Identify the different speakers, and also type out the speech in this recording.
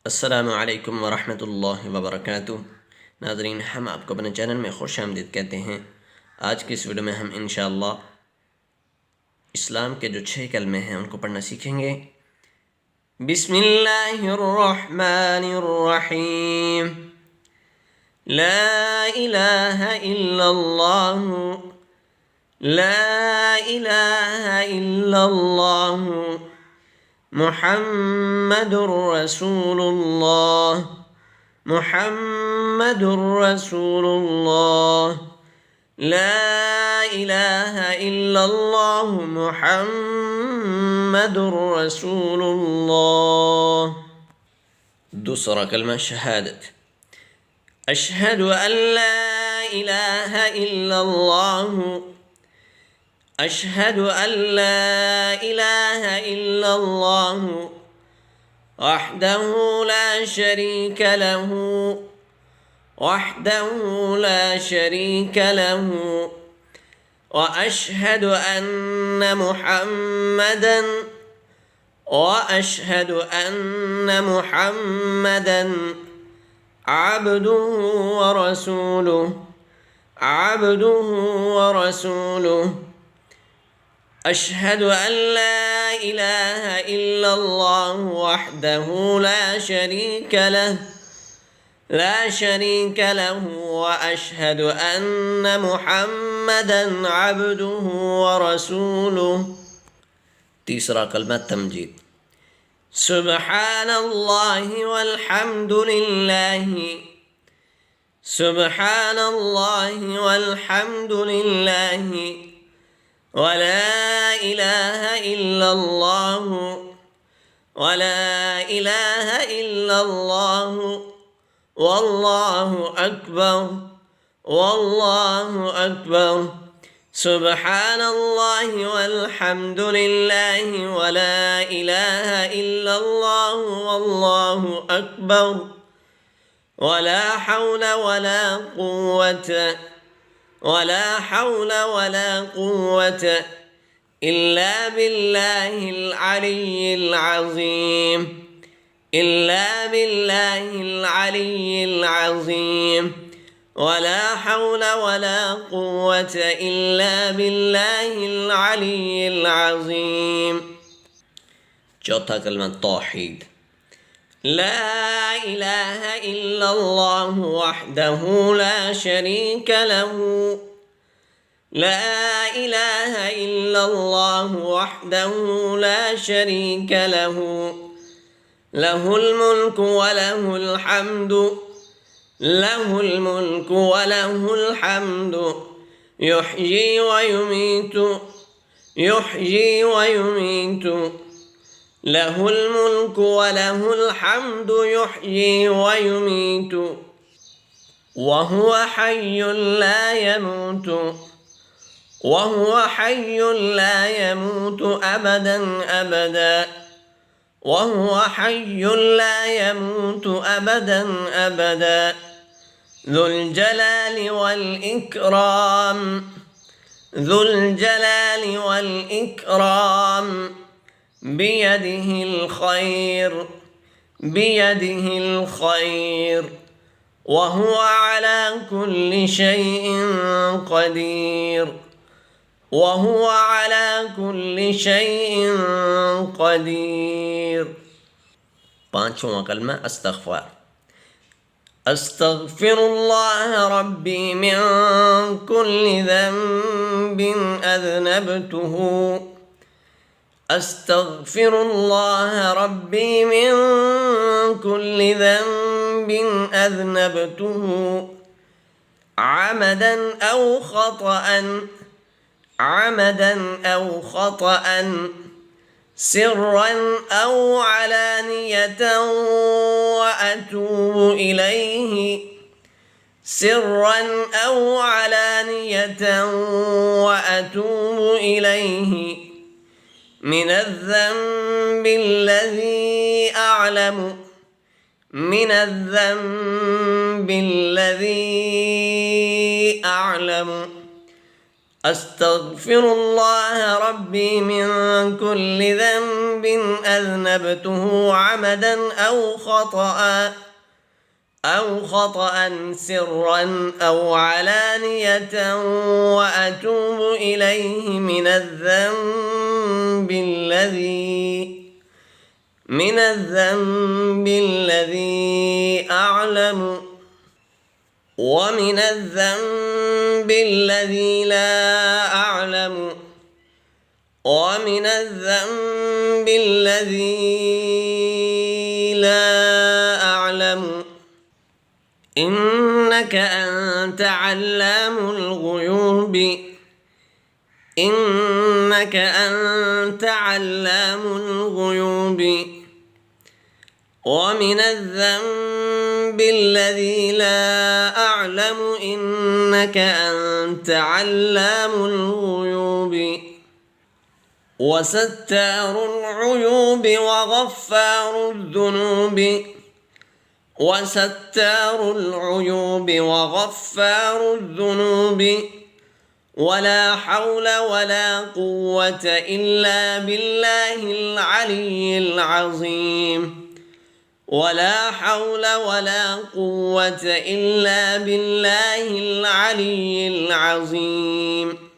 Speaker 1: अस्सलामुअलैकुम वरहमतुल्लाहि वबरकातुह। नाज़रीन, हम आपको अपने चैनल में खुश आमदीद कहते हैं। आज की इस वीडियो में हम इंशाअल्लाह इस्लाम के जो 6 कलमे हैं उनको पढ़ना सीखेंगे। बिस्मिल्लाहिर्रहमानिर्रहीम। ला इलाहा इल्लल्लाहु, ला इलाहा इल्लल्लाहु, मुहम्मदुर रसूलुल्लाह, मुहम्मदुर रसूलुल्लाह। ला इलाहा इल्लल्लाह मुहम्मदुर रसूलुल्लाह। दूसरा कलमा शहादत। अशहदु अन ला इलाहा इल्लल्लाह, अशहदु अन ला इलाहा इल्लल्लाह वहदहु ला शरीक लहु, वहदहु ला शरीक लहु व अशहदु अन्न मुहम्मदन, व अशहदु अन्न मुहम्मदन अब्दुहु व रसूलुहु, अब्दुहु व रसूलुहु। अशहदु अन ला इलाहा इल्लल्लाह वहदहु ला शरीक लहु, ला शरीक लहु व अशहदु अन्न मुहम्मदन अब्दुहु व रसूलुहु। तीसरा कलमा तमजीद। सुब्हानल्लाहि वल्हम्दुलिल्लाहि, सुब्हानल्लाहि वल्हम्दुलिल्लाहि वला इलाहा इल्लल्लाहु, वला इलाहा इल्लल्लाहु वल्लाहु अकबर, वल्लाहु अकबर। सुब्हानल्लाहि वल्हम्दुलिल्लाहि वला इलाहा इल्लल्लाहु वल्लाहु अकबर, वला हौल वला कुव्वत, वला हौल वला कुव्वत इल्ला बिल्लाहिल अलिय्यिल अज़ीम, इल्ला बिल्लाहिल अलिय्यिल अज़ीम। वला हौल वला कुव्वत इल्ला बिल्लाहिल अलिय्यिल अज़ीम। चौथा कलमा तौहीद। ला इलाहा इल्लल्लाह वहदहु ला शरीक लहु, ला इलाहा इल्लल्लाह वहदहु ला शरीक लहु, लहुल मुल्कु व लहुल हम्दु, लहुल मुल्कु व लहुल हम्दु युहयी व युमीतु, युहयी व युमीतु। लहुल मुल्कु व लहुल हम्दु युहयी व युमीतु वहुव हय्युन ला यमूतु, वहुव हय्युन ला यमूतु अबदन अबदा, वहुव हय्युन ला यमूतु अबदन अबदा। ज़ुल जलालि वल इकराम, ज़ुल जलालि वल इकराम बियदिहिल खैर, बियदिहिल खैर वहुव अला कुल्लि शैइन क़दीर, वहुव अला कुल्लि शैइन क़दीर। पांचवा कलमा अस्तग़फ़ार। अस्तग़फ़िरुल्लाह रब्बी मिन कुल्लि ज़ंबिन अज़नबतुहु, अस्तग़फिरुल्लाह रब्बी मिन कुल्लि ज़ंबिन अज़नबतुहु अमदन औ ख़तअन, अमदन औ ख़तअन सिर्रन औ अलानियतन व अतूबु इलैहि, सिर्रन औ अलानियतन व अतूबु इलैहि मिन अज़्ज़ंबि अल्लज़ी अअलम, मिन अज़्ज़ंबि अल्लज़ी अअलम أستغفر الله ربي من كل ذنب أذنبته عمدا أو خطأ سرا أو علانية وأتوب إليه من الذنب الذي أعلم ومن الذنب الذي لا أعلم ومن الذنب الذي لا أعلم إنك أنت علام الغيوب إنك أنت علام الغيوب ومن الذنب الذي لا أعلم إنك أنت علام الغيوب وستار العيوب وغفار الذنوب وستار العيوب وغفار الذنوب ولا حول ولا قوة إلا بالله العلي العظيم ولا حول ولا قوة إلا بالله العلي العظيم